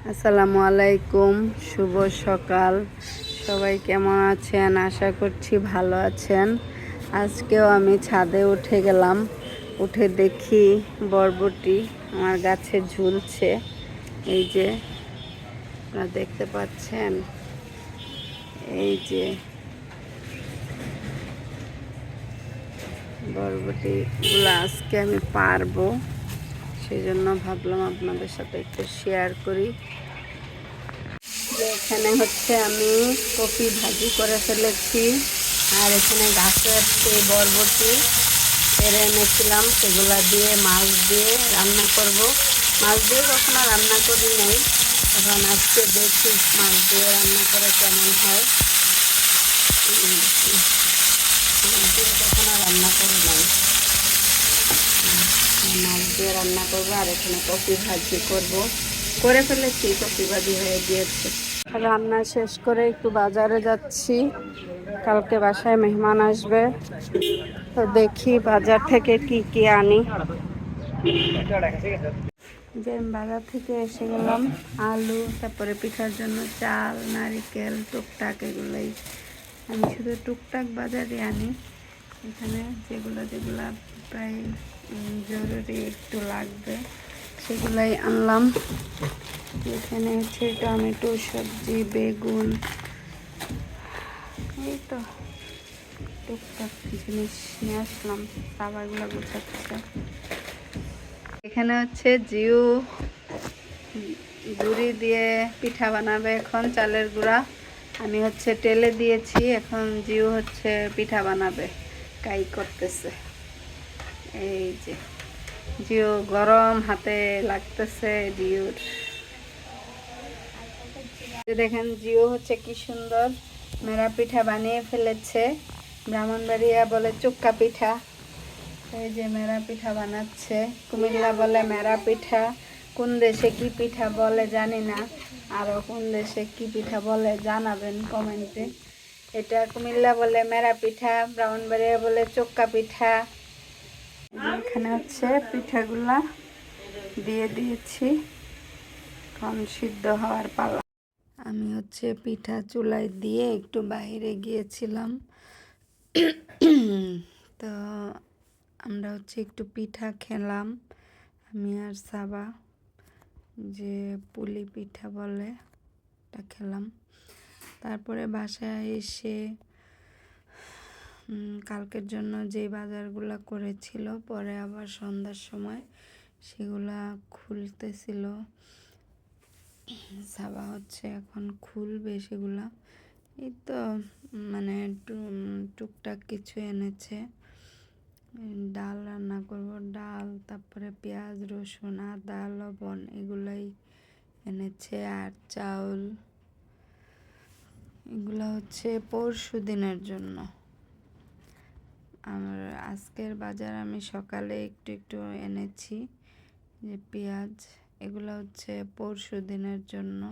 আসসালামু আলাইকুম, শুভ সকাল। সবাই কেমন আছেন? আশা করছি ভালো আছেন। আজকেও আমি ছাদে উঠে গেলাম। উঠে দেখি বরবটি আমার গাছে ঝুলছে। এই যে আপনারা দেখতে পাচ্ছেন, এই যে বরবটিগুলো আজকে আমি পারবো, সেই জন্য ভাবলাম আপনাদের সাথে একটু শেয়ার করি। এখানে হচ্ছে আমি কপি ভাজি করে ফেলেছি, আর এখানে গাছের সেই বরবটি পেরে এনেছিলাম, সেগুলা দিয়ে মাছ দিয়ে রান্না করব। মাছ দিয়ে কখনো রান্না করি নাই, এখন আজকে দেখি মাছ দিয়ে রান্না করে কেমন হয়। মাছ দিয়ে কখনো রান্না করি নাই, মাছ দিয়ে রান্না করবো। আর এখানে কপি ভাজি করে ফেলেছি, কপি ভাজি হয়ে গিয়েছে। রান্না শেষ করে একটু বাজারে যাচ্ছি, কালকে বাসায় মেহমান আসবে, তো দেখি বাজার থেকে কি কি আনি। যে বাজার থেকে এসে গেলাম, আলু, তারপরে পিঠার জন্য চাল, নারিকেল, টুকটাক, এগুলোই আমি শুধু টুকটাক বাজারে আনি। এখানে যেগুলো প্রায় জরুরি একটু লাগবে সেগুলাই আনলাম। এখানে হচ্ছে টমেটো, সবজি, বেগুন, এই তো টুকটাক জিনিস নিয়ে আসলাম। খাবারগুলো গুছাচ্ছে। এখানে হচ্ছে জিউ গুঁড়ি দিয়ে পিঠা বানাবে এখন, চালের গুঁড়া আমি হচ্ছে টেলে দিয়েছি। এখন জিউ হচ্ছে পিঠা বানাবে, কাই করতেছে। এই যে জিউ গরম হাতে লাগতেছে জিউর। দেখেন জিও হচ্ছে কি সুন্দর মেরা পিঠা বানিয়ে ফেলেছে। ব্রাহ্মণবাড়িয়া বলে চুক্কা পিঠা, এই যে মেরা পিঠা বানাচ্ছে। কুমিল্লা বলে মেরা পিঠা। কোন দেশে কি পিঠা বলে জানি না, আরও কোন দেশে কি পিঠা বলে জানাবেন কমেন্টে। এটা কুমিল্লা বলে মেরা পিঠা, ব্রাহ্মণবাড়িয়া বলে চুক্কা পিঠা। এখানে হচ্ছে পিঠাগুলা দিয়ে দিয়েছি, এখন সিদ্ধ হওয়ার পালা। আমি হচ্ছে পিঠা চুলায় দিয়ে একটু বাইরে গিয়েছিলাম, তো আমরা হচ্ছে একটু পিঠা খেলাম, আমি আর সাবা, যে পুলি পিঠা বলে এটা খেলাম। তারপরে বাসায় এসে কালকের জন্য যে বাজারগুলো করেছিল, পরে আবার সন্ধ্যার সময় সেগুলা খুলতেছিল। সাবা হচ্ছে এখন খুলবে সেগুলা। এই তো মানে টুকটাক কিছু এনেছে। ডাল রান্না করব, ডাল, তারপরে পেঁয়াজ, রসুন, আদা, লবণ এগুলাই এনেছে। আর চাউল, এগুলো হচ্ছে পরশু দিনের জন্য। আমার আজকের বাজার আমি সকালে একটু এনেছি, যে পেঁয়াজ, এগুলো হচ্ছে পরশু দিনের জন্য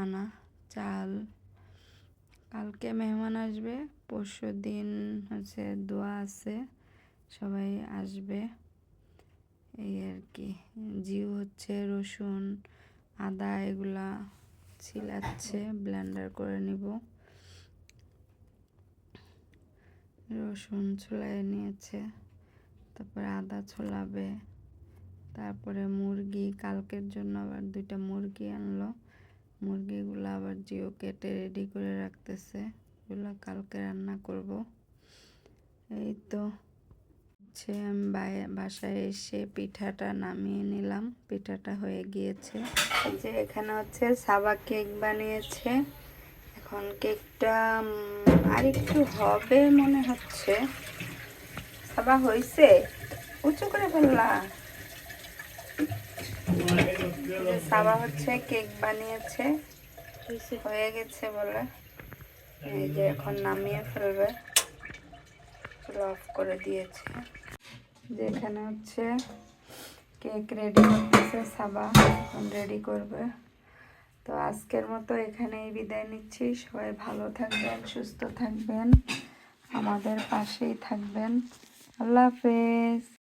আনা চাল। কালকে মেহমান আসবে, পরশু দিন হচ্ছে দোয়া আছে, সবাই আসবে, এই আর কি। জিউ হচ্ছে রসুন, আদা এগুলা ছিলাচ্ছে, ব্লেন্ডার করে নিব। রসুন ছুলায় নিয়েছে, তারপরে আদা ছোলাবে। তারপরে মুরগি, কালকের জন্য আবার 2টা মুরগি আনলো, মুরগিগুলো আবার জিও কেটে রেডি করে রাখতেছে, এগুলো কালকে রান্না করব। এই তো হচ্ছে আমি বাসায় এসে পিঠাটা নামিয়ে নিলাম, পিঠাটা হয়ে গিয়েছে। যে এখানে হচ্ছে সাবা কেক বানিয়েছে, এখন কেকটা আর একটু হবে মনে হচ্ছে। সাবা হয়েছে, উঁচু করে ফেললা। সাবা হচ্ছে কেক বানিয়েছে, হয়ে গেছে বলে, এই যে এখন নামিয়ে ফেলবে, অফ করে দিয়েছে। যেখানে হচ্ছে কেক রেডি করতেছে সাবা, এখন রেডি করবে। তো আজকের মতো এখানেই বিদায় নিচ্ছি। সবাই ভালো থাকবেন, সুস্থ থাকবেন, আমাদের পাশেই থাকবেন। আল্লাহ হাফেজ।